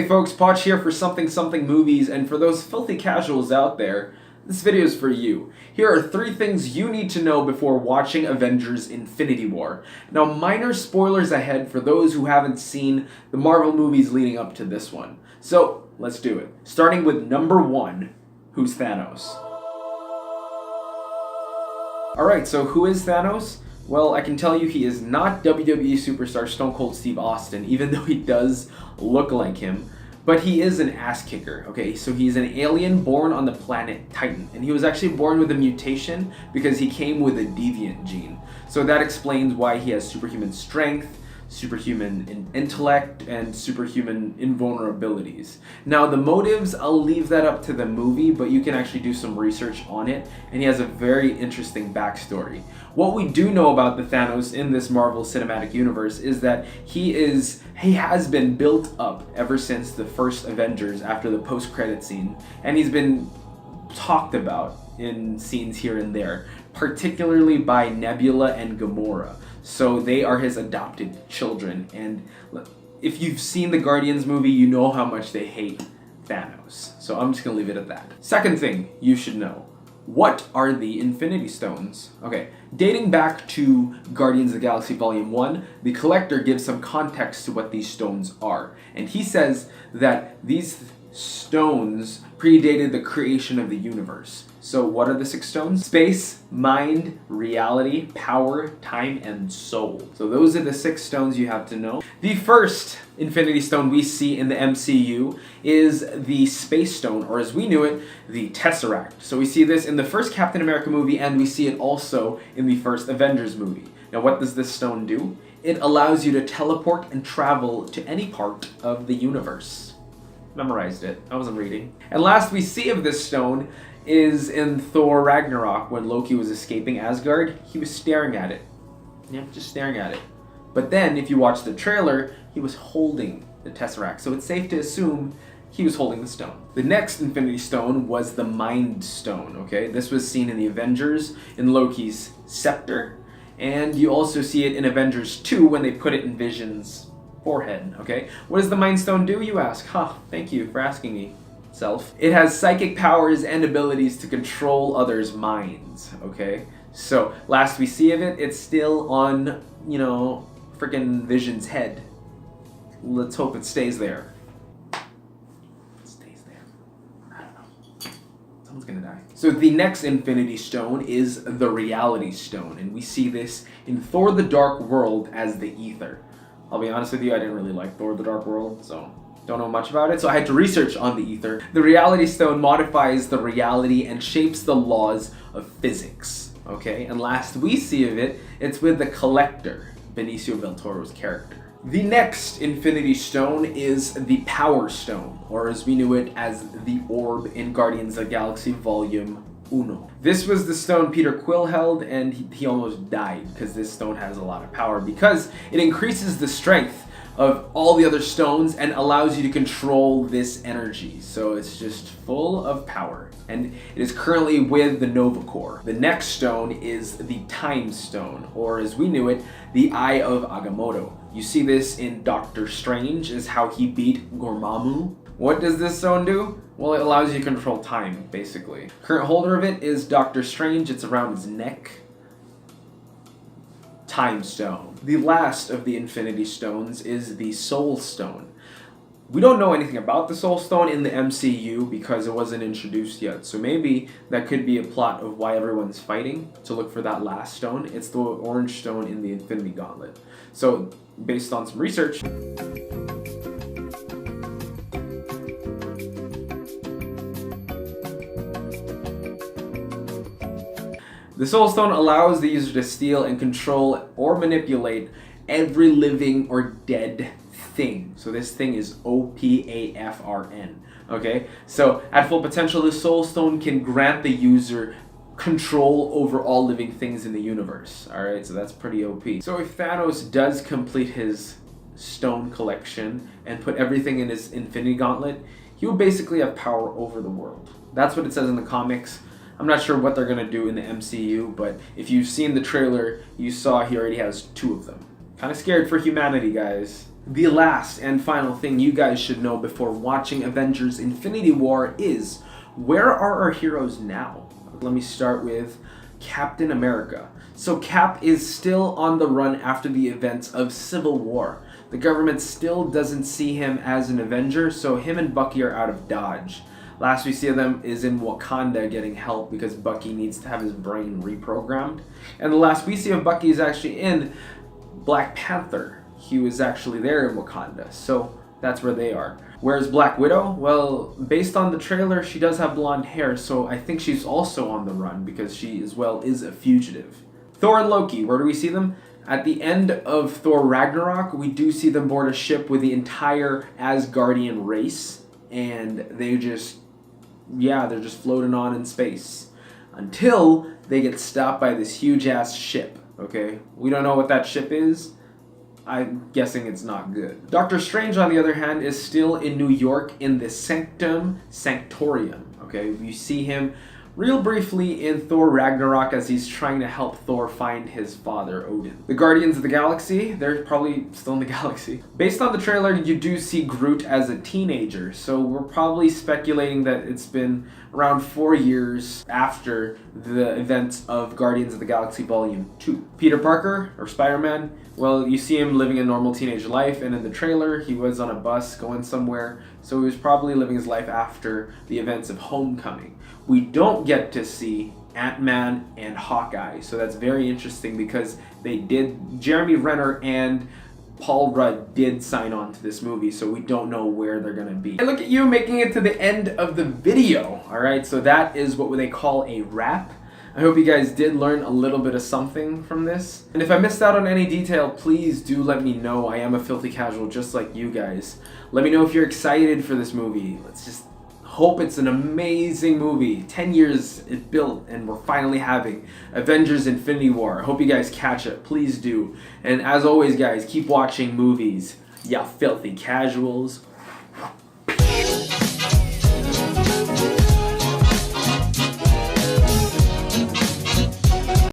Hey folks, Poch here for Something Something Movies, and for those filthy casuals out there, this video is for you. Here are 3 things you need to know before watching Avengers Infinity War. Now, minor spoilers ahead for those who haven't seen the Marvel movies leading up to this one. So, let's do it. Starting with number 1, who's Thanos? Alright, so who is Thanos? Well, I can tell you he is not WWE superstar Stone Cold Steve Austin, even though he does look like him. But he is an ass kicker, okay? So he's an alien born on the planet Titan. And he was actually born with a mutation because he came with a deviant gene. So that explains why he has superhuman strength, superhuman intellect, and superhuman invulnerabilities. Now, the motives, I'll leave that up to the movie, but you can actually do some research on it, and he has a very interesting backstory. What we do know about the Thanos in this Marvel Cinematic Universe is that he has been built up ever since the first Avengers after the post-credit scene, and he's been talked about in scenes here and there, particularly by Nebula and Gamora. So they are his adopted children, and if you've seen the Guardians movie, you know how much they hate Thanos. So I'm just gonna leave it at that. Second thing you should know. What are the Infinity Stones? Okay, dating back to Guardians of the Galaxy Volume 1, the Collector gives some context to what these stones are. And he says that these stones predated the creation of the universe. So what are the 6 stones? Space, mind, reality, power, time, and soul. So those are the 6 stones you have to know. The first Infinity Stone we see in the MCU is the Space Stone, or as we knew it, the Tesseract. So we see this in the first Captain America movie, and we see it also in the first Avengers movie. Now what does this stone do? It allows you to teleport and travel to any part of the universe. Memorized it. I wasn't reading. And last we see of this stone is in Thor Ragnarok when Loki was escaping Asgard. He was staring at it. Yeah, just staring at it. But then, if you watch the trailer, he was holding the Tesseract. So it's safe to assume he was holding the stone. The next Infinity Stone was the Mind Stone, okay? This was seen in the Avengers, in Loki's scepter. And you also see it in Avengers 2 when they put it in Vision's forehead, okay? What does the Mind Stone do, you ask? Thank you for asking me, self. It has psychic powers and abilities to control others' minds, okay? So, last we see of it, it's still on, freaking Vision's head. Let's hope it stays there. It stays there. I don't know. Someone's gonna die. So the next Infinity Stone is the Reality Stone, and we see this in Thor the Dark World as the Ether. I'll be honest with you, I didn't really like Thor the Dark World, so don't know much about it, so I had to research on the Ether. The Reality Stone modifies the reality and shapes the laws of physics, okay? And last we see of it, it's with the Collector, Benicio del Toro's character. The next Infinity Stone is the Power Stone, or as we knew it as the Orb in Guardians of the Galaxy Volume 1. This was the stone Peter Quill held, and he almost died because this stone has a lot of power because it increases the strength of all the other stones and allows you to control this energy. So it's just full of power. And it is currently with the Nova Corps. The next stone is the Time Stone, or as we knew it, the Eye of Agamotto. You see this in Doctor Strange, is how he beat Dormammu. What does this stone do? Well, it allows you to control time, basically. Current holder of it is Doctor Strange. It's around his neck. Time Stone. The last of the Infinity Stones is the Soul Stone. We don't know anything about the Soul Stone in the MCU because it wasn't introduced yet. So maybe that could be a plot of why everyone's fighting to look for that last stone. It's the orange stone in the Infinity Gauntlet. So based on some research, the Soul Stone allows the user to steal and control or manipulate every living or dead thing. So this thing is OPAFRN, okay? So at full potential, the Soul Stone can grant the user control over all living things in the universe, alright? So that's pretty OP. So if Thanos does complete his stone collection and put everything in his Infinity Gauntlet, he will basically have power over the world. That's what it says in the comics. I'm not sure what they're going to do in the MCU, but if you've seen the trailer, you saw he already has 2 of them. Kind of scared for humanity, guys. The last and final thing you guys should know before watching Avengers Infinity War is, where are our heroes now? Let me start with Captain America. So Cap is still on the run after the events of Civil War. The government still doesn't see him as an Avenger, so him and Bucky are out of Dodge. Last we see of them is in Wakanda getting help because Bucky needs to have his brain reprogrammed. And the last we see of Bucky is actually in Black Panther. He was actually there in Wakanda, so that's where they are. Whereas Black Widow, well, based on the trailer, she does have blonde hair, so I think she's also on the run because she as well is a fugitive. Thor and Loki, where do we see them? At the end of Thor Ragnarok, we do see them board a ship with the entire Asgardian race, and they're just floating on in space until they get stopped by this huge ass ship. Okay, we don't know what that ship is. I'm guessing it's not good. Doctor Strange, on the other hand, is still in New York in the Sanctum Sanctorium. Okay, you see him real briefly in Thor Ragnarok as he's trying to help Thor find his father, Odin. The Guardians of the Galaxy, they're probably still in the galaxy. Based on the trailer, you do see Groot as a teenager, so we're probably speculating that it's been around 4 years after the events of Guardians of the Galaxy Volume 2. Peter Parker, or Spider-Man, well, you see him living a normal teenage life, and in the trailer, he was on a bus going somewhere, so he was probably living his life after the events of Homecoming. We don't get to see Ant-Man and Hawkeye, so that's very interesting because Jeremy Renner and Paul Rudd did sign on to this movie, so we don't know where they're gonna be. And look at you making it to the end of the video, alright? So that is what they call a wrap. I hope you guys did learn a little bit of something from this. And if I missed out on any detail, please do let me know. I am a filthy casual just like you guys. Let me know if you're excited for this movie. Let's just hope it's an amazing movie. 10 years it built and we're finally having Avengers Infinity War. I hope you guys catch it. Please do. And as always, guys, keep watching movies, ya filthy casuals.